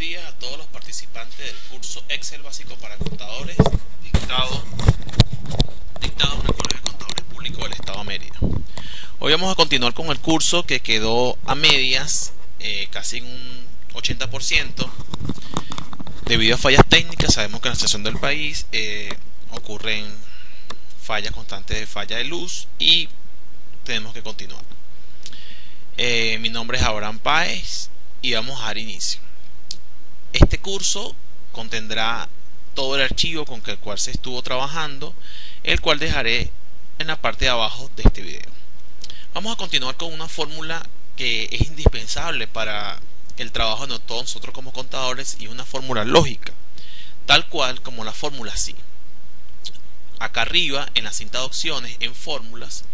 días a todos los participantes del curso Excel básico para contadores dictado en el Colegio de Contadores Públicos del Estado de Mérida. Hoy vamos a continuar con el curso que quedó a medias, casi en un 80%, debido a fallas técnicas. Sabemos que en la situación del país ocurren fallas constantes de falla de luz y tenemos que continuar. Mi nombre es Abraham Páez y vamos a dar inicio. Este curso contendrá todo el archivo con el cual se estuvo trabajando, el cual dejaré en la parte de abajo de este video. Vamos a continuar con una fórmula que es indispensable para el trabajo de todos nosotros como contadores, y una fórmula lógica, tal cual como la fórmula SI. Acá arriba en la cinta de opciones, en fórmulas,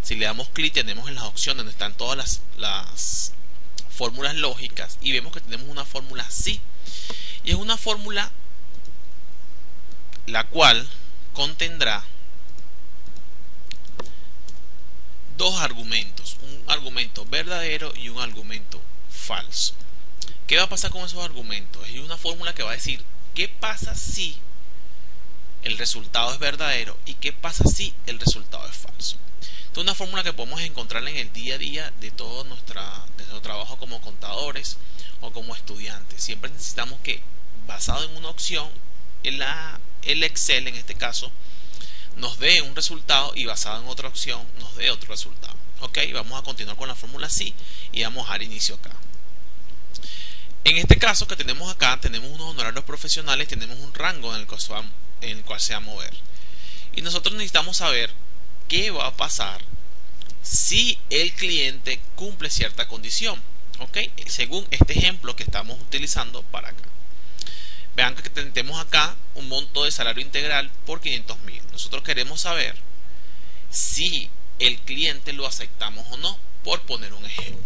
si le damos clic, tenemos en las opciones donde están todas las fórmulas lógicas, y vemos que tenemos una fórmula SI, y es una fórmula la cual contendrá dos argumentos, un argumento verdadero y un argumento falso. ¿Qué va a pasar con esos argumentos? Es una fórmula que va a decir qué pasa si el resultado es verdadero y qué pasa si el resultado es falso. Es una fórmula que podemos encontrar en el día a día de todo nuestro trabajo como contadores o como estudiantes. Siempre necesitamos que, basado en una opción, el Excel en este caso nos dé un resultado, y basado en otra opción nos dé otro resultado. Ok, vamos a continuar con la fórmula SI y vamos a dar inicio acá. En este caso que tenemos acá, tenemos unos honorarios profesionales, tenemos un rango en el cual se va a mover, y nosotros necesitamos saber qué va a pasar si el cliente cumple cierta condición, ¿ok? Según este ejemplo que estamos utilizando para acá. Vean que tenemos acá un monto de salario integral por 500.000. Nosotros queremos saber si el cliente lo aceptamos o no, por poner un ejemplo,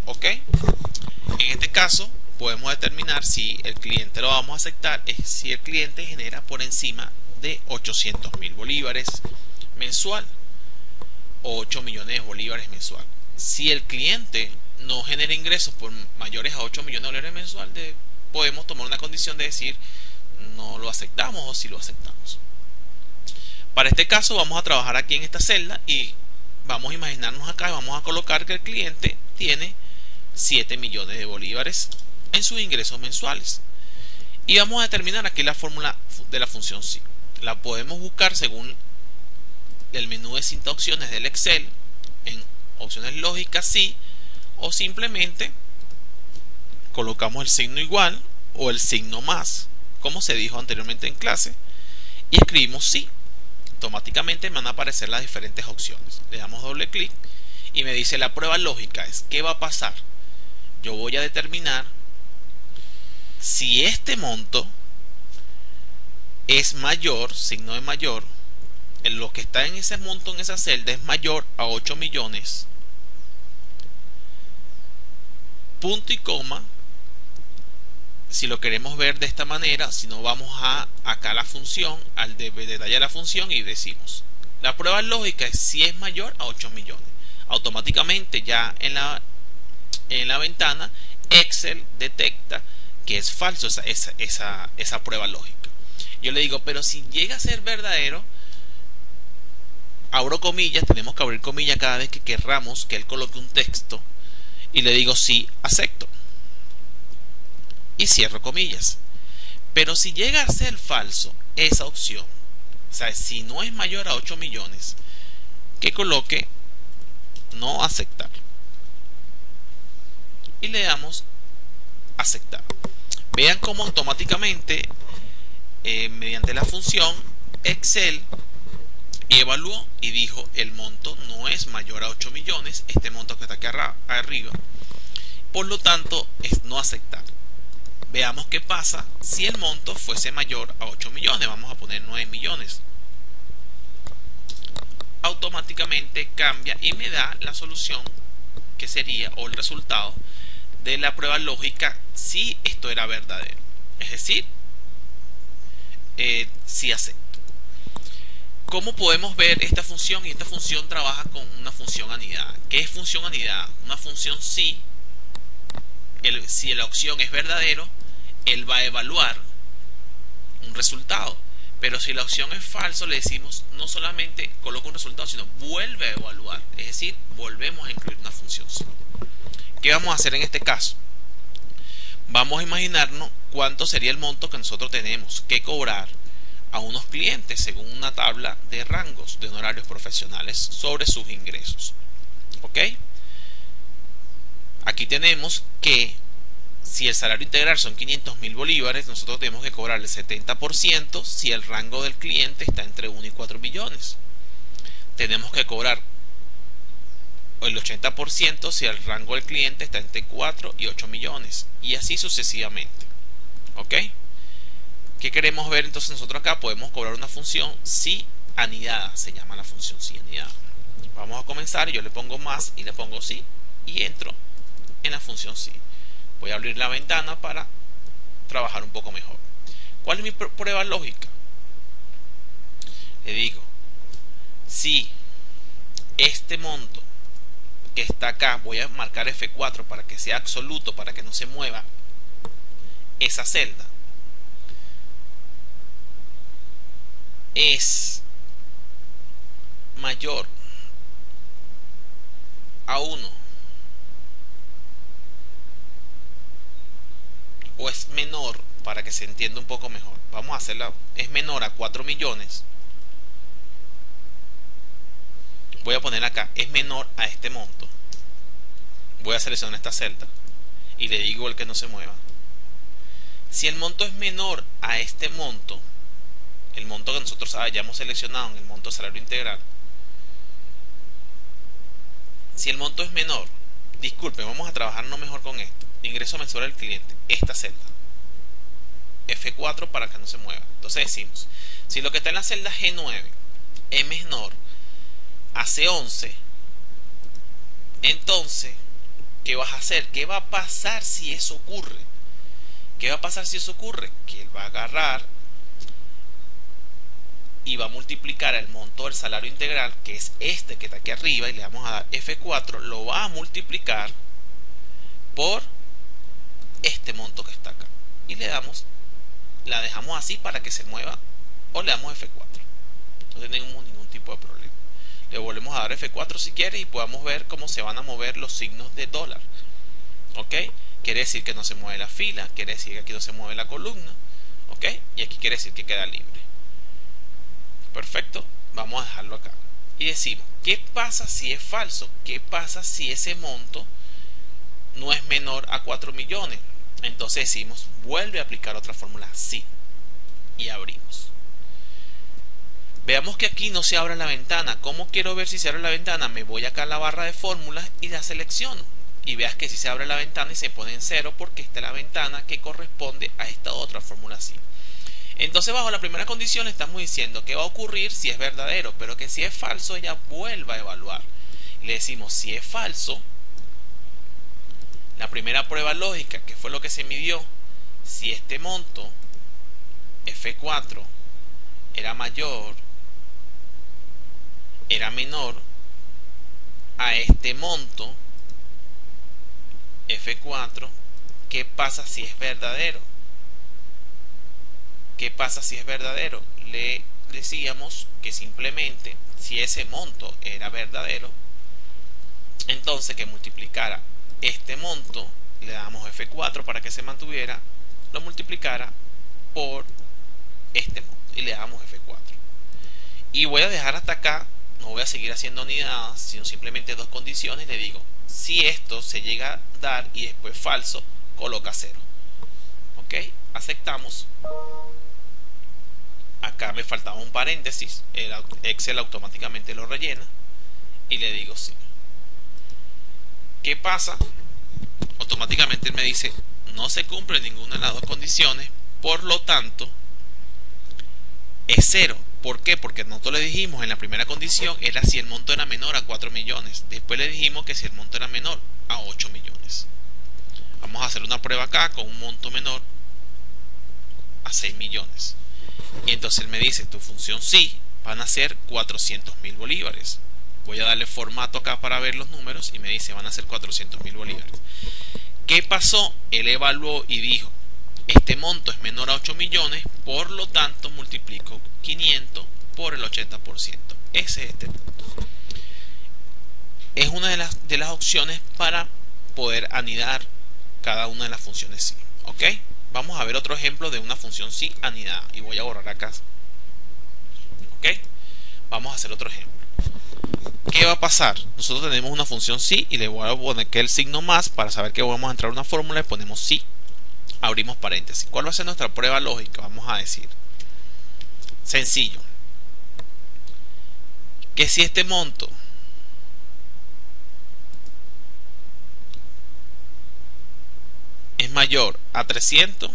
¿ok? En este caso podemos determinar si el cliente lo vamos a aceptar si el cliente genera por encima de 800.000 bolívares mensual o 8 millones de bolívares mensual. Si el cliente no genera ingresos por mayores a 8 millones de bolívares mensual, podemos tomar una condición de decir no lo aceptamos o si lo aceptamos. Para este caso vamos a trabajar aquí en esta celda y vamos a imaginarnos acá y vamos a colocar que el cliente tiene 7 millones de bolívares en sus ingresos mensuales, y vamos a determinar aquí la fórmula de la función SI. La podemos buscar según el menú de cinta opciones del Excel en opciones lógicas SI, o simplemente colocamos el signo igual o el signo más, como se dijo anteriormente en clase, y escribimos SI. Automáticamente me van a aparecer las diferentes opciones. Le damos doble clic y me dice la prueba lógica es ¿qué va a pasar? Yo voy a determinar si este monto es mayor, signo de mayor, lo que está en ese monto, en esa celda, es mayor a 8 millones, punto y coma. Si lo queremos ver de esta manera, si no, vamos a acá la función, al detalle de la función, y decimos la prueba lógica es si es mayor a 8 millones. Automáticamente ya en la ventana Excel detecta que es falso esa prueba lógica. Yo le digo, pero si llega a ser verdadero, abro comillas, tenemos que abrir comillas cada vez que querramos que él coloque un texto, y le digo sí, acepto, y cierro comillas. Pero si llega a ser falso esa opción, o sea, si no es mayor a 8 millones, que coloque no aceptar, y le damos aceptar. Vean cómo automáticamente mediante la función Excel evaluó y dijo el monto no es mayor a 8 millones, este monto que está aquí arriba, por lo tanto es no aceptar. Veamos qué pasa si el monto fuese mayor a 8 millones, vamos a poner 9 millones. Automáticamente cambia y me da la solución que sería, o el resultado de la prueba lógica, si esto era verdadero, es decir, si acepto. ¿Cómo podemos ver esta función? Y esta función trabaja con una función anidada. ¿Qué es función anidada? Una función si la opción es verdadero, él va a evaluar un resultado. Pero si la opción es falso, le decimos no solamente coloca un resultado, sino vuelve a evaluar. Es decir, volvemos a incluir una función sí. ¿Qué vamos a hacer en este caso? Vamos a imaginarnos cuánto sería el monto que nosotros tenemos que cobrar a unos clientes según una tabla de rangos de honorarios profesionales sobre sus ingresos. ¿Ok? Aquí tenemos que si el salario integral son 500.000 bolívares, nosotros tenemos que cobrar el 70% si el rango del cliente está entre 1 y 4 millones. Tenemos que cobrar el 80% si el rango del cliente está entre 4 y 8 millones. Y así sucesivamente. ¿Ok? ¿Qué queremos ver entonces nosotros acá? Podemos cobrar una función sí anidada. Se llama la función sí anidada. Vamos a comenzar y yo le pongo más y le pongo sí. Y entro en la función sí. Voy a abrir la ventana para trabajar un poco mejor. ¿Cuál es mi prueba lógica? Le digo, si este monto que está acá, voy a marcar F4 para que sea absoluto, para que no se mueva esa celda, es mayor a 1 o es menor, para que se entienda un poco mejor, vamos a hacerla, es menor a 4 millones, voy a poner acá, es menor a este monto, voy a seleccionar esta celda y le digo el que no se mueva. Si el monto es menor a este monto, el monto que nosotros hayamos seleccionado en el monto salario integral, si el monto es menor, disculpen, vamos a trabajar no mejor con esto, ingreso mensual del cliente, esta celda, F4 para que no se mueva. Entonces decimos, si lo que está en la celda G9 es menor a C11, entonces, ¿qué vas a hacer? ¿Qué va a pasar si eso ocurre? ¿Qué va a pasar si eso ocurre? Que él va a agarrar y va a multiplicar el monto del salario integral, que es este que está aquí arriba, y le vamos a dar F4, lo va a multiplicar por este monto que está acá. Y le damos, la dejamos así para que se mueva, o le damos F4. No tenemos ningún tipo de problema. Le volvemos a dar F4 si quiere y podamos ver cómo se van a mover los signos de dólar. ¿Ok? Quiere decir que no se mueve la fila, quiere decir que aquí no se mueve la columna. ¿Ok? Y aquí quiere decir que queda libre. Perfecto. Vamos a dejarlo acá. Y decimos, ¿qué pasa si es falso? ¿Qué pasa si ese monto no es menor a 4 millones? Entonces decimos, vuelve a aplicar otra fórmula sí. Y abrimos. Veamos que aquí no se abre la ventana. ¿Cómo quiero ver si se abre la ventana? Me voy acá a la barra de fórmulas y la selecciono. Y veas que si se abre la ventana y se pone en 0 porque esta es la ventana que corresponde a esta otra fórmula así. Entonces bajo la primera condición estamos diciendo que va a ocurrir si es verdadero, pero que si es falso ella vuelva a evaluar. Le decimos si es falso, la primera prueba lógica, que fue lo que se midió, si este monto F4 era mayor, era menor a este monto F4, ¿qué pasa si es verdadero? ¿Qué pasa si es verdadero? Le decíamos que simplemente si ese monto era verdadero, entonces que multiplicara este monto, le damos F4 para que se mantuviera, lo multiplicara por este monto y le damos F4. Y voy a dejar hasta acá, no voy a seguir haciendo ni nada, sino simplemente dos condiciones. Le digo, si esto se llega a dar y después falso, coloca 0. Ok, aceptamos. Acá me faltaba un paréntesis, el Excel automáticamente lo rellena y le digo sí. ¿Qué pasa? Automáticamente él me dice no se cumple ninguna de las dos condiciones, por lo tanto es 0. ¿Por qué? Porque nosotros le dijimos en la primera condición era si el monto era menor a 4 millones. Después le dijimos que si el monto era menor a 8 millones. Vamos a hacer una prueba acá con un monto menor a 6 millones. Y entonces él me dice, tu función sí, van a ser 400.000 bolívares. Voy a darle formato acá para ver los números y me dice, van a ser 400.000 bolívares. ¿Qué pasó? Él evaluó y dijo, este monto es menor a 8 millones, por lo tanto multiplico 500 por el 80%. Ese es este punto. Es una de las opciones para poder anidar cada una de las funciones sí. ¿Ok? Vamos a ver otro ejemplo de una función sí anidada. Y voy a borrar acá. ¿Ok? Vamos a hacer otro ejemplo. ¿Qué va a pasar? Nosotros tenemos una función sí y le voy a poner que el signo más para saber que vamos a entrar a una fórmula y ponemos sí. Abrimos paréntesis. ¿Cuál va a ser nuestra prueba lógica? Vamos a decir. Sencillo. Que si este monto es mayor a 300,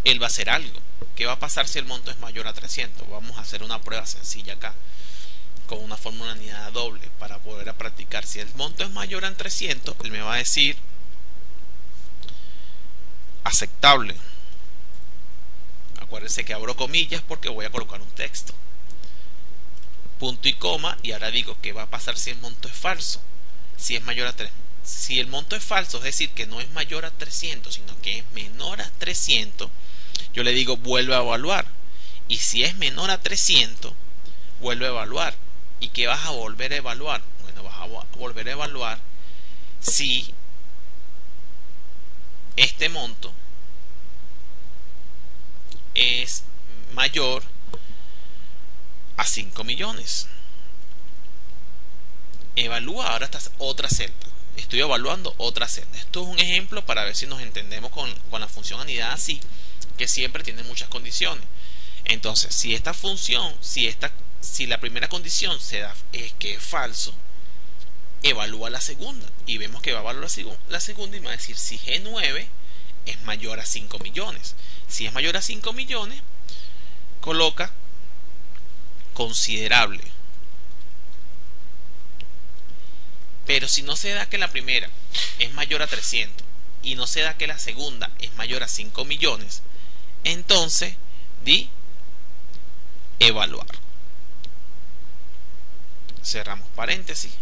él va a hacer algo. ¿Qué va a pasar si el monto es mayor a 300? Vamos a hacer una prueba sencilla acá con una fórmula anidada doble para poder practicar. Si el monto es mayor a 300, él me va a decir aceptable. Acuérdense que abro comillas porque voy a colocar un texto. Punto y coma, y ahora digo qué va a pasar si el monto es falso. Si es mayor a 3. Si el monto es falso, es decir, que no es mayor a 300, sino que es menor a 300, yo le digo vuelve a evaluar. Y si es menor a 300, vuelve a evaluar. ¿Y qué vas a volver a evaluar? Bueno, vas a volver a evaluar si este monto es mayor a 5 millones. Evalúa ahora esta otra celda. Estoy evaluando otra celda. Esto es un ejemplo para ver si nos entendemos con la función anidada así, que siempre tiene muchas condiciones. Entonces, si esta función, si la primera condición se da es que es falso, evalúa la segunda y vemos que va a evaluar la segunda y me va a decir si G9 es mayor a 5 millones. Si es mayor a 5 millones, coloca considerable. Pero si no se da que la primera es mayor a 300 y no se da que la segunda es mayor a 5 millones, entonces di evaluar. Cerramos paréntesis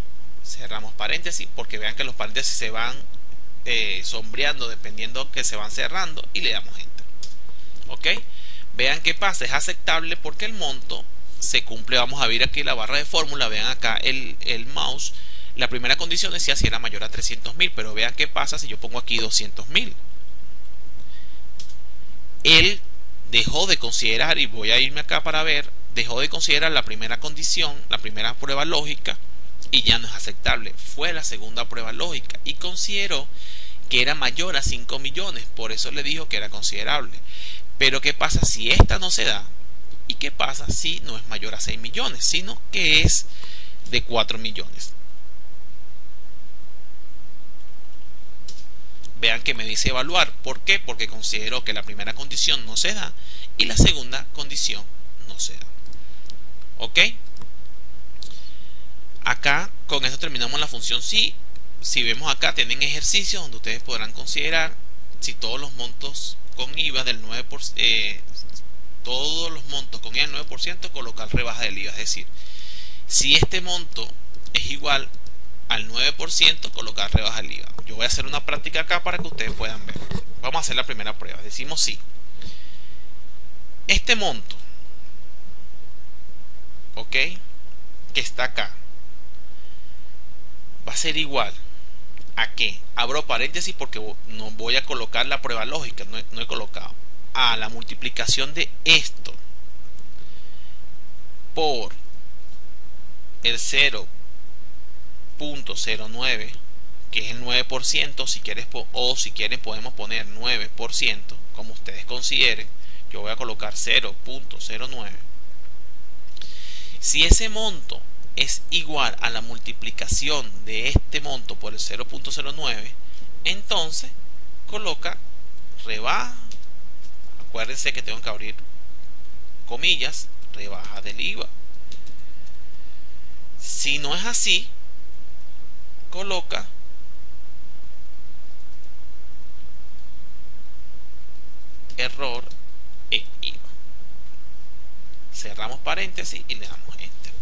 porque vean que los paréntesis se van sombreando dependiendo que se van cerrando y le damos enter. ¿Ok? Vean qué pasa, es aceptable porque el monto se cumple. Vamos a ver aquí la barra de fórmula, vean acá el mouse. La primera condición decía si era mayor a 300.000, pero vean qué pasa si yo pongo aquí 200.000. Él dejó de considerar, y voy a irme acá para ver, dejó de considerar la primera condición, la primera prueba lógica, y ya no es aceptable. Fue la segunda prueba lógica y consideró que era mayor a 5 millones, por eso le dijo que era considerable. Pero ¿qué pasa si esta no se da? ¿Y qué pasa si no es mayor a 6 millones, sino que es de 4 millones? Vean que me dice evaluar. ¿Por qué? Porque consideró que la primera condición no se da y la segunda condición no se da. ¿Ok? Acá con esto terminamos la función sí. Si vemos acá tienen ejercicios donde ustedes podrán considerar si todos los montos con IVA del 9%, todos los montos con IVA del 9%, colocar rebaja del IVA. Es decir, si este monto es igual al 9%, colocar rebaja del IVA. Yo voy a hacer una práctica acá para que ustedes puedan ver. Vamos a hacer la primera prueba. Decimos sí. Este monto, ok, que está acá, va a ser igual a qué. Abro paréntesis porque no voy a colocar la prueba lógica, no he colocado. A la multiplicación de esto por el 0.09, que es el 9%, si quieres, o si quieren podemos poner 9%, como ustedes consideren. Yo voy a colocar 0.09. Si ese monto es igual a la multiplicación de este monto por el 0.09, entonces coloca rebaja. Acuérdense que tengo que abrir comillas, rebaja del IVA. Si no es así, coloca error en IVA. Cerramos paréntesis y le damos enter.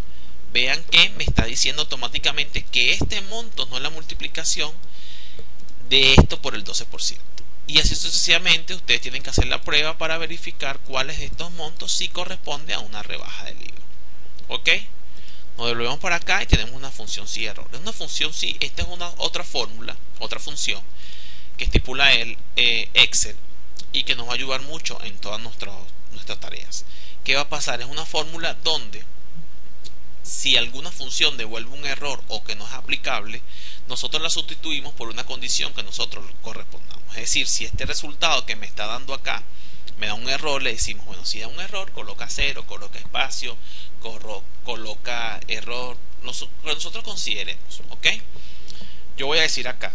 Vean que me está diciendo automáticamente que este monto no es la multiplicación de esto por el 12%. Y así sucesivamente ustedes tienen que hacer la prueba para verificar cuáles de estos montos sí corresponde a una rebaja del IVA. ¿Ok? Nos devolvemos para acá y tenemos una función sí error. Es una función sí, esta es una otra fórmula, otra función que estipula el Excel y que nos va a ayudar mucho en todas nuestras tareas. ¿Qué va a pasar? Es una fórmula donde si alguna función devuelve un error o que no es aplicable, nosotros la sustituimos por una condición que nosotros correspondamos. Es decir, si este resultado que me está dando acá me da un error, le decimos, bueno, si da un error, coloca 0, coloca espacio, coloca error, lo que nosotros consideremos, ¿ok? Yo voy a decir acá,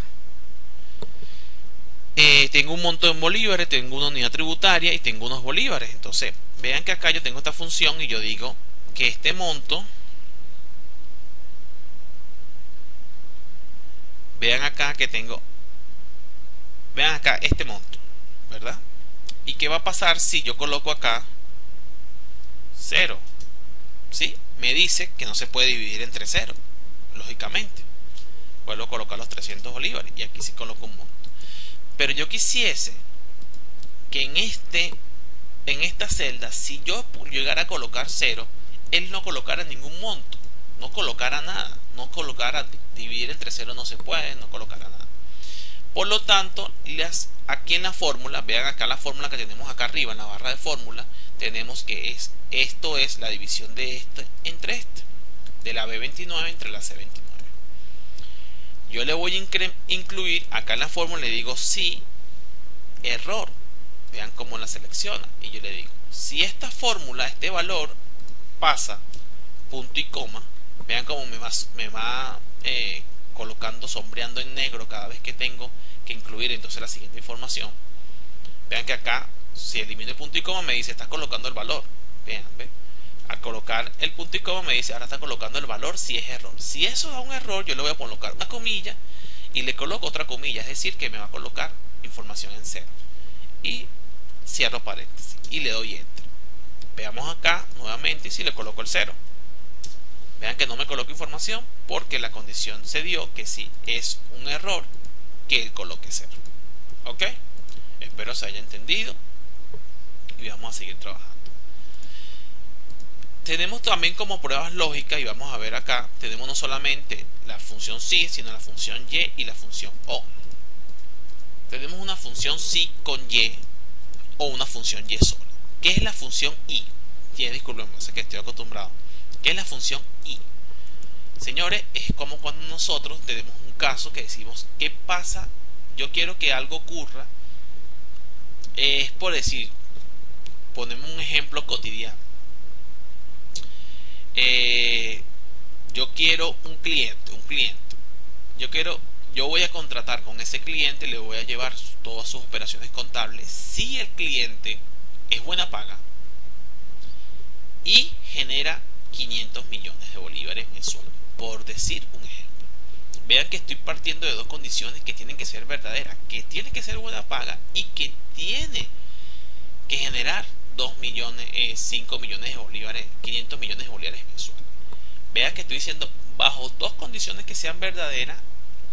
tengo un monto en bolívares, tengo una unidad tributaria y tengo unos bolívares. Entonces, vean que acá yo tengo esta función y yo digo que este monto, vean acá que tengo, vean acá este monto, ¿verdad? ¿Y qué va a pasar si yo coloco acá 0? ¿Sí? Me dice que no se puede dividir entre 0, lógicamente. Vuelvo a colocar los 300 bolívares y aquí sí coloco un monto. Pero yo quisiese que en esta celda, si yo llegara a colocar 0, él no colocara ningún monto, no colocara nada, no colocara dividir entre 0 no se puede, no colocara nada. Por lo tanto, aquí en la fórmula, vean acá la fórmula que tenemos acá arriba en la barra de fórmula, tenemos que esto es la división de este entre este, de la B29 entre la C29. Yo le voy a incluir acá en la fórmula, le digo sí, error. Vean cómo la selecciona. Y yo le digo, si esta fórmula, este valor, pasa punto y coma, vean cómo me va colocando, sombreando en negro cada vez que tengo que incluir entonces la siguiente información. Vean que acá, si elimino el punto y coma, me dice, estás colocando el valor. Vean, ¿ve? Al colocar el punto y coma me dice, ahora está colocando el valor si es error. Si eso da un error, yo le voy a colocar una comilla y le coloco otra comilla, es decir, que me va a colocar información en 0. Y cierro paréntesis y le doy enter. Veamos acá nuevamente si le coloco el 0. Vean que no me coloco información porque la condición se dio que si es un error, que él coloque 0. ¿Ok? Espero se haya entendido y vamos a seguir trabajando. Tenemos también como pruebas lógicas, y vamos a ver acá, tenemos no solamente la función sí, sino la función y y la función o. Tenemos una función sí con y o una función y solo. ¿Qué es la función y? Disculpen, sé que estoy acostumbrado. ¿Qué es la función y? Señores, es como cuando nosotros tenemos un caso que decimos, ¿qué pasa? Yo quiero que algo ocurra. Es por decir, ponemos un ejemplo cotidiano. Yo quiero un cliente. Yo voy a contratar con ese cliente, le voy a llevar todas sus operaciones contables. Si el cliente es buena paga y genera 500 millones de bolívares mensuales, por decir un ejemplo. Vean que estoy partiendo de dos condiciones que tienen que ser verdaderas, que tiene que ser buena paga y que tiene que generar 2 millones, 5 millones de bolívares, 500 millones de bolívares mensuales. Vean que estoy diciendo, bajo dos condiciones que sean verdaderas,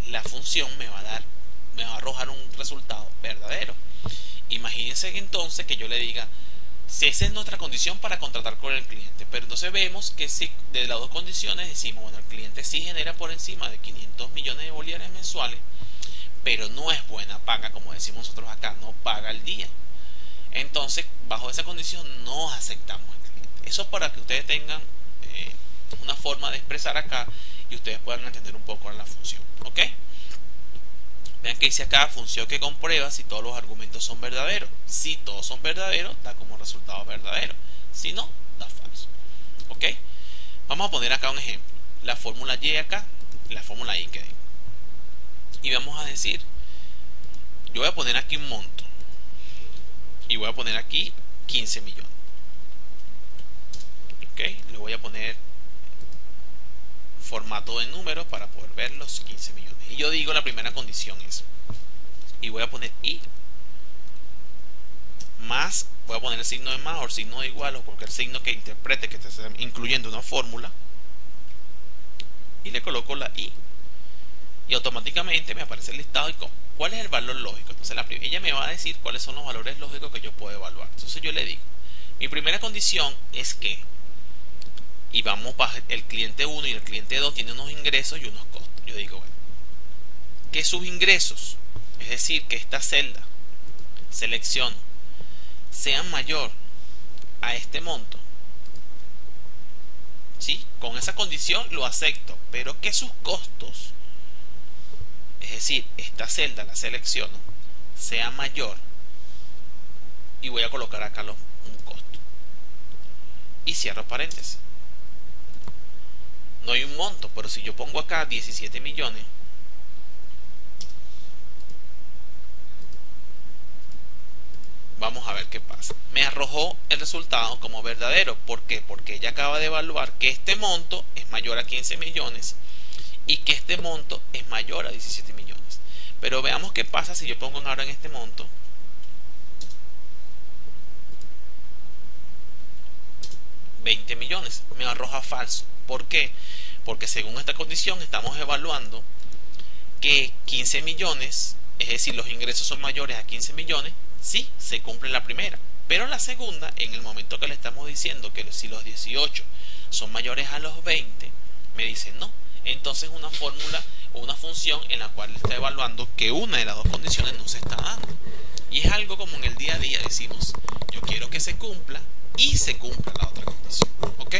la función me va a arrojar un resultado verdadero. Imagínense entonces que yo le diga, si esa es nuestra condición para contratar con el cliente, pero entonces vemos que si de las dos condiciones decimos, bueno, el cliente sí genera por encima de 500 millones de bolívares mensuales, pero no es buena paga, como decimos nosotros acá, no paga al día. Entonces, bajo esa condición no aceptamos al cliente. Eso para que ustedes tengan una forma de expresar acá y ustedes puedan entender un poco la función. ¿Ok? Vean que dice acá, función que comprueba si todos los argumentos son verdaderos. Si todos son verdaderos, da como resultado verdadero. Si no, da falso. ¿Ok? Vamos a poner acá un ejemplo. La fórmula Y acá, la fórmula Y que digo. Y vamos a decir, yo voy a poner aquí un monto. Y voy a poner aquí 15 millones. ¿Ok? Le voy a poner formato de números para poder ver los 15 millones. Y yo digo la primera condición es, y voy a poner y más, voy a poner el signo de más o el signo de igual o cualquier signo que interprete que esté incluyendo una fórmula y le coloco la y y automáticamente me aparece el listado y cuál es el valor lógico. Entonces ella me va a decir cuáles son los valores lógicos que yo puedo evaluar. Entonces yo le digo, mi primera condición es que, y vamos para el cliente 1 y el cliente 2 tienen unos ingresos y unos costos. Yo digo, bueno, que sus ingresos, es decir, que esta celda, selecciono, sean mayor a este monto. ¿Sí? Con esa condición lo acepto, pero que sus costos, es decir, esta celda la selecciono, sea mayor, y voy a colocar acá un costo y cierro paréntesis. No hay un monto, pero si yo pongo acá 17 millones, vamos a ver qué pasa. Me arrojó el resultado como verdadero. ¿Por qué? Porque ella acaba de evaluar que este monto es mayor a 15 millones y que este monto es mayor a 17 millones. Pero veamos qué pasa si yo pongo ahora en este monto 20 millones. Me arroja falso. ¿Por qué? Porque según esta condición estamos evaluando que 15 millones, es decir, los ingresos son mayores a 15 millones. Sí, se cumple la primera, pero la segunda, en el momento que le estamos diciendo que si los 18 son mayores a los 20, me dice no. Entonces una fórmula o una función en la cual está evaluando que una de las dos condiciones no se está dando. Y es algo como en el día a día decimos, yo quiero que se cumpla y se cumpla la otra condición. ¿Ok?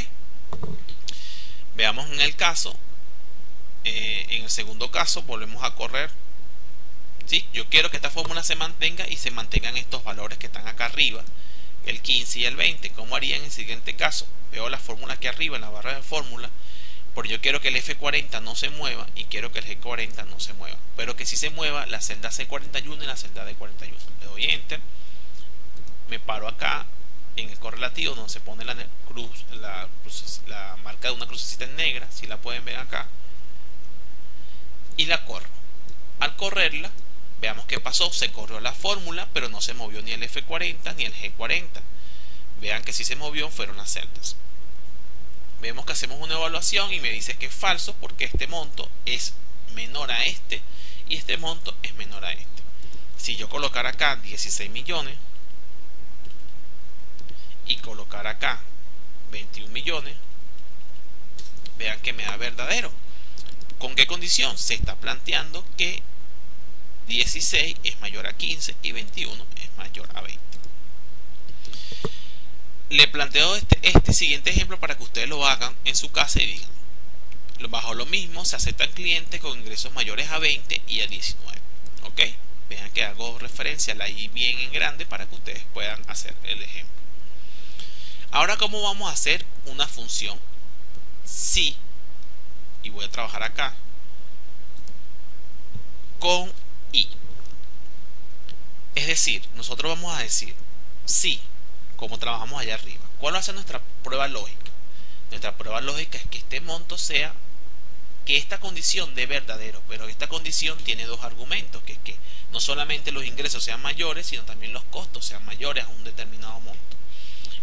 Veamos en el caso, en el segundo caso volvemos a correr. ¿Sí? Yo quiero que esta fórmula se mantenga y se mantengan estos valores que están acá arriba, el 15 y el 20. ¿Cómo haría en el siguiente caso? Veo la fórmula aquí arriba en la barra de fórmula, porque yo quiero que el F40 no se mueva y quiero que el G40 no se mueva, pero que sí se mueva la celda C41 y la celda D41. Le doy Enter, me paro acá en el correlativo donde se pone la marca de una crucecita en negra, si la pueden ver acá, y la corro. Al correrla, veamos qué pasó. Se corrió la fórmula, pero no se movió ni el F40 ni el G40. Vean que sí se movió, fueron las celdas. Vemos que hacemos una evaluación y me dice que es falso porque este monto es menor a este y este monto es menor a este. Si yo colocar acá 16 millones y colocar acá 21 millones, vean que me da verdadero. ¿Con qué condición? Se está planteando que 16 es mayor a 15 y 21 es mayor a 20. Le planteo este siguiente ejemplo para que ustedes lo hagan en su casa y digan, bajo lo mismo se aceptan clientes con ingresos mayores a 20 y a 19. ¿Ok? Vean que hago referencia a la I bien en grande para que ustedes puedan hacer el ejemplo. Ahora, ¿cómo vamos a hacer una función? Si, y voy a trabajar acá con I. Es decir, nosotros vamos a decir si, como trabajamos allá arriba. ¿Cuál va a ser nuestra prueba lógica? Nuestra prueba lógica es que este monto sea, que esta condición dé verdadero, pero esta condición tiene dos argumentos, que es que no solamente los ingresos sean mayores, sino también los costos sean mayores a un determinado monto.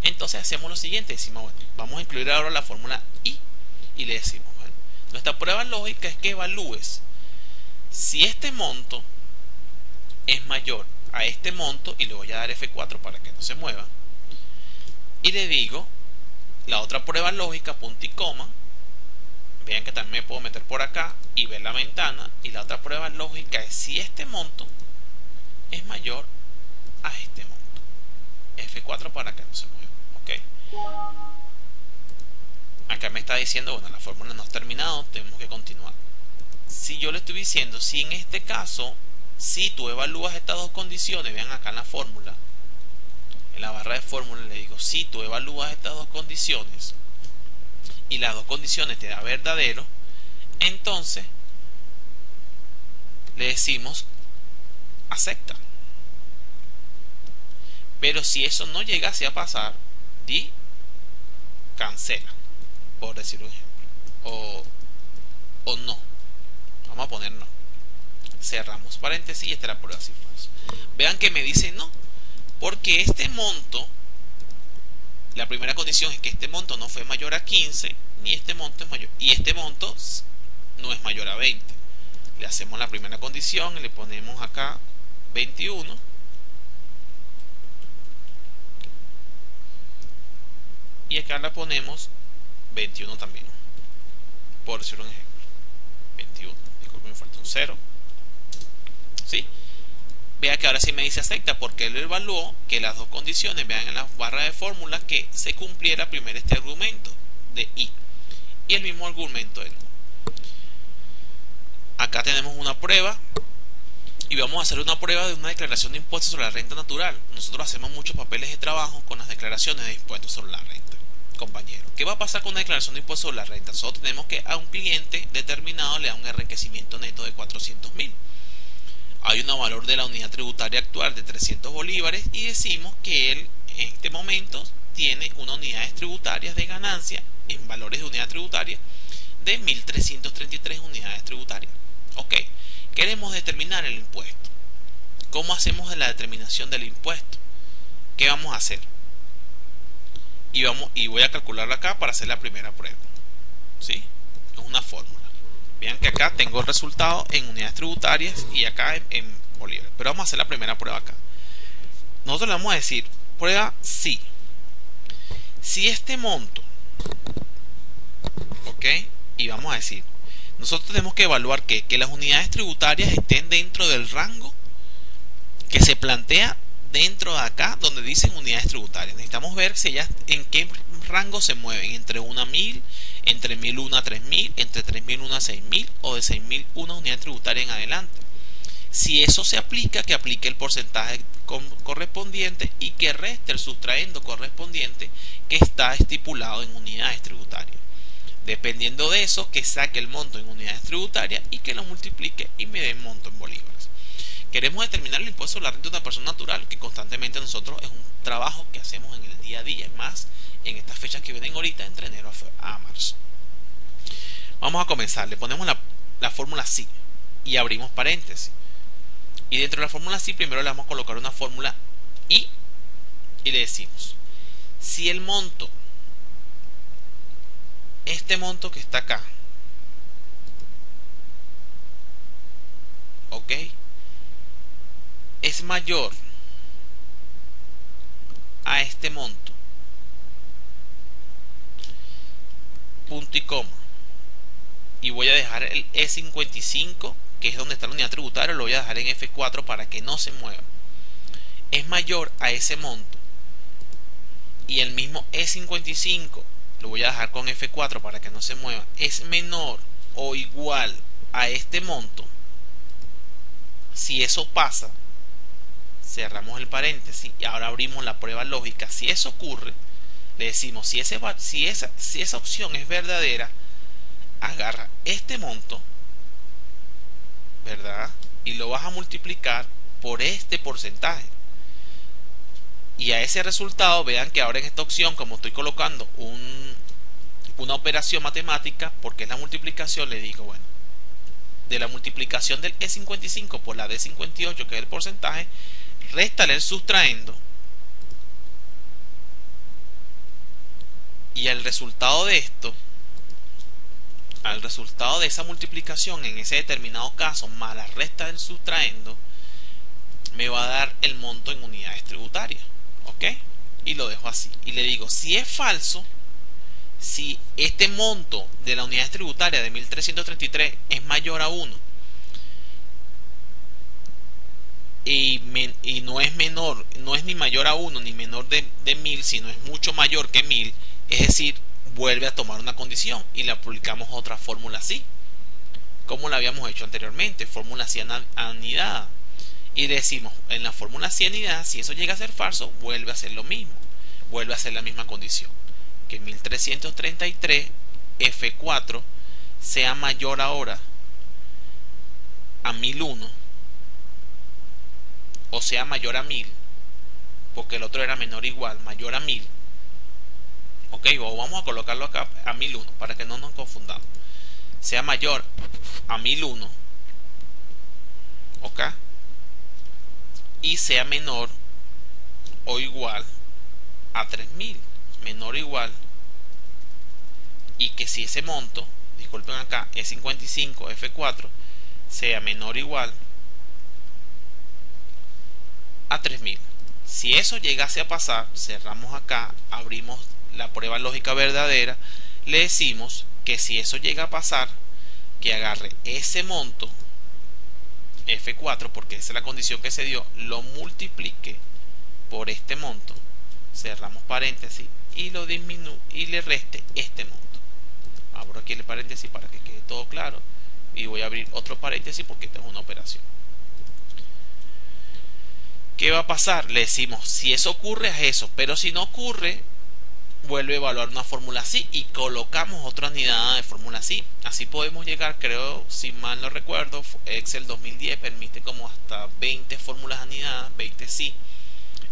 Entonces hacemos lo siguiente, decimos, bueno, vamos a incluir ahora la fórmula I y le decimos, bueno, nuestra prueba lógica es que evalúes si este monto es mayor a este monto, y le voy a dar F4 para que no se mueva, y le digo la otra prueba lógica, punto y coma. Vean que también me puedo meter por acá y ver la ventana, y la otra prueba lógica es si este monto es mayor a este monto. F4 para que no se mueva. ¿Ok? Acá me está diciendo, bueno, la fórmula no ha terminado, tenemos que continuar. Si yo le estoy diciendo, si en este caso, si tú evalúas estas dos condiciones, vean acá en la fórmula, en la barra de fórmula le digo, si tú evalúas estas dos condiciones y las dos condiciones te da verdadero, entonces le decimos acepta. Pero si eso no llegase a pasar, di cancela, por decir un ejemplo, o no. Vamos a poner no. Cerramos paréntesis y esta es la prueba si falso. Vean que me dice no, porque este monto, la primera condición es que este monto no fue mayor a 15, ni este monto es mayor, y este monto no es mayor a 20. Le hacemos la primera condición y le ponemos acá 21. Y acá le ponemos 21 también, por decir un ejemplo. 21, disculpen, me falta un 0. ¿Sí? Vea que ahora sí me dice acepta, porque él evaluó que las dos condiciones, vean en la barra de fórmula, que se cumpliera primero este argumento de I y el mismo argumento de no. Acá tenemos una prueba y vamos a hacer una prueba de una declaración de impuestos sobre la renta natural. Nosotros hacemos muchos papeles de trabajo con las declaraciones de impuestos sobre la renta, compañero. ¿Qué va a pasar con una declaración de impuestos sobre la renta? Nosotros tenemos que a un cliente determinado le da un enriquecimiento neto de 400.000. Hay un valor de la unidad tributaria actual de 300 bolívares y decimos que él en este momento tiene unas unidades tributarias de ganancia en valores de unidad tributaria de 1.333 unidades tributarias. Ok, queremos determinar el impuesto. ¿Cómo hacemos la determinación del impuesto? ¿Qué vamos a hacer? Y voy a calcularlo acá para hacer la primera prueba. ¿Sí? Es una fórmula. Vean que acá tengo el resultado en unidades tributarias y acá en bolívares. Pero vamos a hacer la primera prueba acá. Nosotros le vamos a decir, prueba sí. Si este monto, ok, y vamos a decir, nosotros tenemos que evaluar que las unidades tributarias estén dentro del rango que se plantea dentro de acá donde dicen unidades tributarias. Necesitamos ver si ellas en qué rango se mueven, entre 1 a 1000, entre 1001 a 3000, entre 3001 a 6000 o de 6001 unidades tributarias en adelante. Si eso se aplica, que aplique el porcentaje correspondiente y que reste el sustraendo correspondiente que está estipulado en unidades tributarias. Dependiendo de eso, que saque el monto en unidades tributarias y que lo multiplique y me dé el monto en bolívares. Queremos determinar el impuesto sobre la renta de una persona natural, que constantemente nosotros es un trabajo que hacemos en el día a día, más en estas fechas que vienen ahorita, entre enero a marzo. Vamos a comenzar, le ponemos la fórmula sí y abrimos paréntesis. Y dentro de la fórmula sí primero le vamos a colocar una fórmula y le decimos, si el monto, este monto que está acá, ok, es mayor a este monto, punto y coma, y voy a dejar el E55, que es donde está la unidad tributaria, lo voy a dejar en F4 para que no se mueva, es mayor a ese monto, y el mismo E55 lo voy a dejar con F4 para que no se mueva, es menor o igual a este monto. Si eso pasa, cerramos el paréntesis y ahora abrimos la prueba lógica. Si eso ocurre, le decimos, si esa opción es verdadera, agarra este monto, ¿verdad? Y lo vas a multiplicar por este porcentaje. Y a ese resultado, vean que ahora en esta opción, como estoy colocando una operación matemática, porque es la multiplicación, le digo, bueno, de la multiplicación del E55 por la D58, que es el porcentaje, réstale el sustraendo, y el resultado de esto, al resultado de esa multiplicación en ese determinado caso, más la resta del sustraendo, me va a dar el monto en unidades tributarias. ¿Ok? Y lo dejo así. Y le digo, si es falso, si este monto de la unidad tributaria de 1333 es mayor a 1 y no es menor, no es ni mayor a 1 ni menor de 1000, sino es mucho mayor que 1000, es decir, vuelve a tomar una condición y le aplicamos otra fórmula así, como la habíamos hecho anteriormente, fórmula así anidada. Y decimos, en la fórmula cianidad, si eso llega a ser falso, vuelve a ser lo mismo. Vuelve a ser la misma condición. Que 1333 F4 sea mayor ahora a 1001. O sea mayor a 1000. Porque el otro era menor o igual, mayor a 1000. Ok, o vamos a colocarlo acá a 1001 para que no nos confundamos. Sea mayor a 1001. Ok. Y sea menor o igual a 3000, menor o igual, y que si ese monto, disculpen acá, es 55 F4, sea menor o igual a 3000. Si eso llegase a pasar, cerramos acá, abrimos la prueba lógica verdadera, le decimos que si eso llega a pasar, que agarre ese monto F4, porque esa es la condición que se dio, lo multiplique por este monto, cerramos paréntesis, y lo disminuye y le reste este monto. Abro aquí el paréntesis para que quede todo claro y voy a abrir otro paréntesis porque esta es una operación. ¿Qué va a pasar? Le decimos, si eso ocurre es eso, pero si no ocurre, vuelve a evaluar una fórmula así y colocamos otra unidad de fórmula así. Así podemos llegar, creo, si mal no recuerdo, Excel 2010 permite como hasta 20 fórmulas anidadas, 20 sí.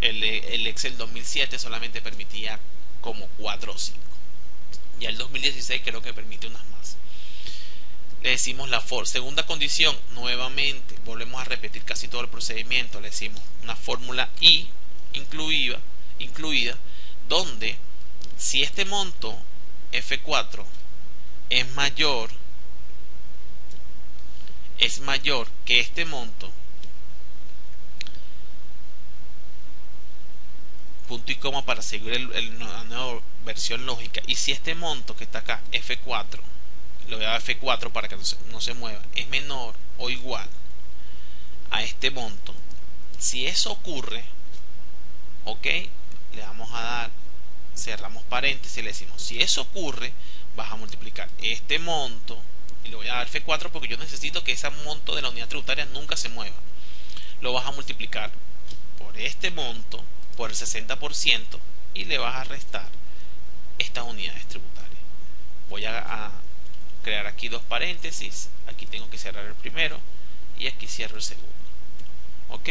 El Excel 2007 solamente permitía como 4 o 5. Ya el 2016 creo que permite unas más. Le decimos la segunda condición, nuevamente volvemos a repetir casi todo el procedimiento. Le decimos una fórmula I incluida, donde si este monto F4 es mayor que este monto, punto y coma para seguir la nueva versión lógica, y si este monto que está acá F4, lo voy a dar F4 para que no se mueva, es menor o igual a este monto, si eso ocurre, ok, le vamos a dar, cerramos paréntesis y le decimos, si eso ocurre, vas a multiplicar este monto, y le voy a dar F4 porque yo necesito que ese monto de la unidad tributaria nunca se mueva, lo vas a multiplicar por este monto, por el 60%, y le vas a restar estas unidades tributarias. Voy a crear aquí dos paréntesis, aquí tengo que cerrar el primero y aquí cierro el segundo. Ok,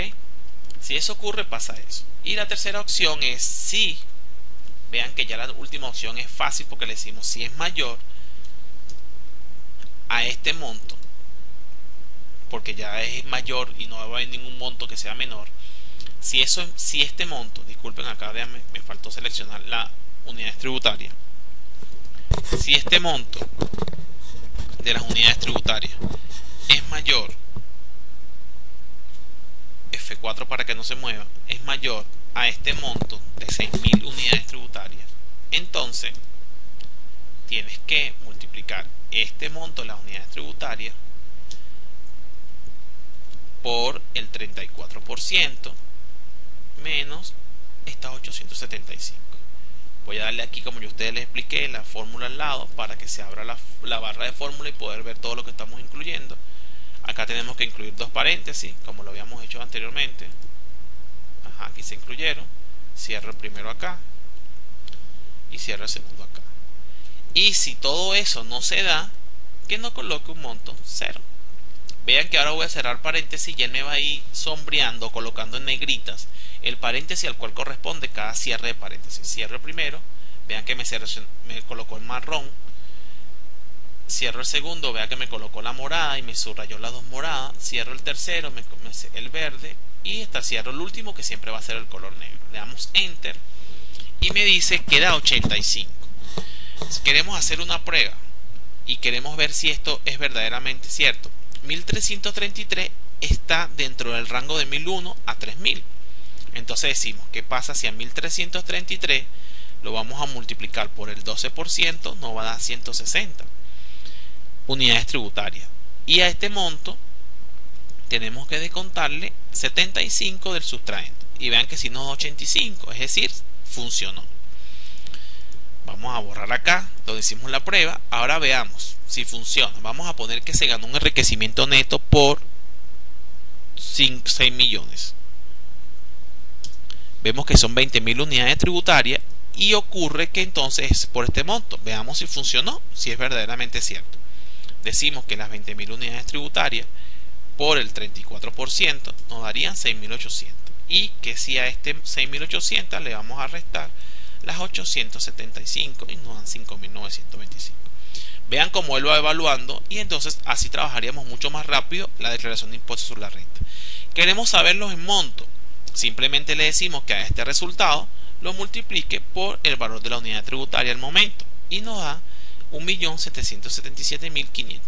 si eso ocurre pasa eso. Y la tercera opción es si, vean que ya la última opción es fácil porque le decimos si es mayor a este monto, porque ya es mayor y no va a haber ningún monto que sea menor. Si este monto, disculpen acá me faltó seleccionar la unidades tributarias, si este monto de las unidades tributarias es mayor, F4 para que no se mueva, es mayor a este monto de 6000 unidades tributarias, entonces tienes que multiplicar este monto de las unidades tributarias por el 34% menos estas 875. Voy a darle aquí, como yo a ustedes les expliqué, la fórmula al lado para que se abra la barra de fórmula y poder ver todo lo que estamos incluyendo. Acá tenemos que incluir dos paréntesis, como lo habíamos hecho anteriormente. Ajá, aquí se incluyeron. Cierro el primero acá y cierro el segundo acá. Y si todo eso no se da, que no coloque un monto 0. Vean que ahora voy a cerrar paréntesis y él me va a ir sombreando, colocando en negritas el paréntesis al cual corresponde cada cierre de paréntesis. Cierro el primero, vean que me colocó el marrón. Cierro el segundo, vean que me colocó la morada y me subrayó las dos moradas. Cierro el tercero, el verde, y cierro el último, que siempre va a ser el color negro. Le damos enter y me dice que da 85. Si queremos hacer una prueba y queremos ver si esto es verdaderamente cierto, 1333 está dentro del rango de 1001 a 3000. Entonces decimos, ¿qué pasa si a 1333 lo vamos a multiplicar por el 12%? Nos va a dar 160 unidades tributarias. Y a este monto tenemos que descontarle 75 del sustraendo. Y vean que si nos da 85, es decir, funcionó. Vamos a borrar acá donde hicimos la prueba. Ahora veamos si funciona. Vamos a poner que se ganó un enriquecimiento neto por 6 millones. Vemos que son 20.000 unidades tributarias y ocurre que entonces es por este monto. Veamos si funcionó, si es verdaderamente cierto. Decimos que las 20.000 unidades tributarias por el 34% nos darían 6.800, y que si a este 6.800 le vamos a restar las 875 y nos dan 5.925. Vean cómo él va evaluando, y entonces así trabajaríamos mucho más rápido la declaración de impuestos sobre la renta. Queremos saberlos en monto. Simplemente le decimos que a este resultado lo multiplique por el valor de la unidad tributaria al momento y nos da 1.777.500.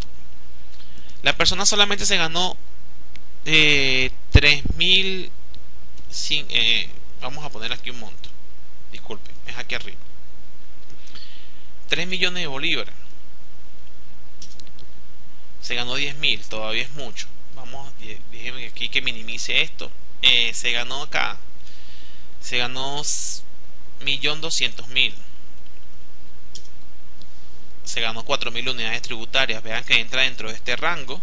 La persona solamente se ganó 3.000. Vamos a poner aquí un monto. Disculpen, es aquí arriba. 3 millones de bolívares. Se ganó 10.000, todavía es mucho. Vamos, déjenme aquí que minimice esto. Se ganó acá. Se ganó 1.200.000. Se ganó 4.000 unidades tributarias. Vean que entra dentro de este rango.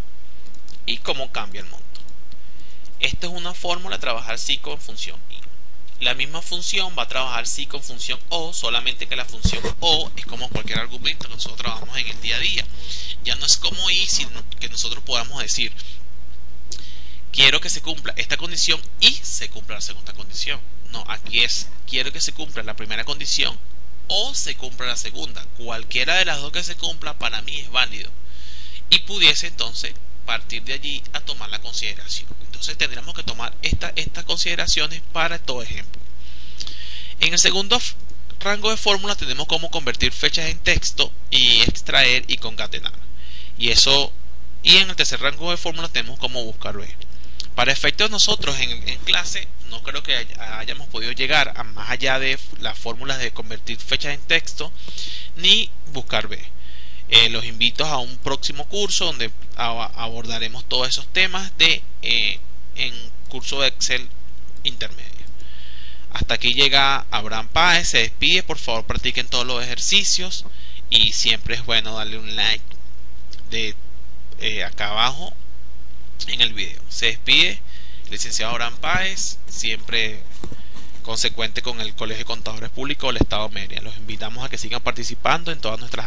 Y cómo cambia el monto. Esta es una fórmula de trabajar sí con función I. La misma función va a trabajar sí con función O, solamente que la función O es como cualquier argumento que nosotros trabajamos en el día a día. Ya no es como I, sino que nosotros podamos decir: quiero que se cumpla esta condición y se cumpla la segunda condición. No, aquí es: quiero que se cumpla la primera condición o se cumpla la segunda. Cualquiera de las dos que se cumpla para mí es válido. Y pudiese entonces partir de allí a tomar la consideración. Entonces tendríamos que tomar estas consideraciones para todo ejemplo. En el segundo rango de fórmulas tenemos cómo convertir fechas en texto y extraer y concatenar. Y en el tercer rango de fórmulas tenemos cómo buscar B. Para efectos nosotros en clase no creo que hayamos podido llegar a más allá de las fórmulas de convertir fechas en texto ni buscar B. Los invito a un próximo curso donde abordaremos todos esos temas en curso de Excel intermedio. Hasta aquí llega Abraham Páez, se despide. Por favor, practiquen todos los ejercicios y siempre es bueno darle un like de acá abajo en el video. Se despide licenciado Abraham Páez, siempre consecuente con el Colegio de Contadores Públicos del Estado de Mérida. Los invitamos a que sigan participando en todas nuestras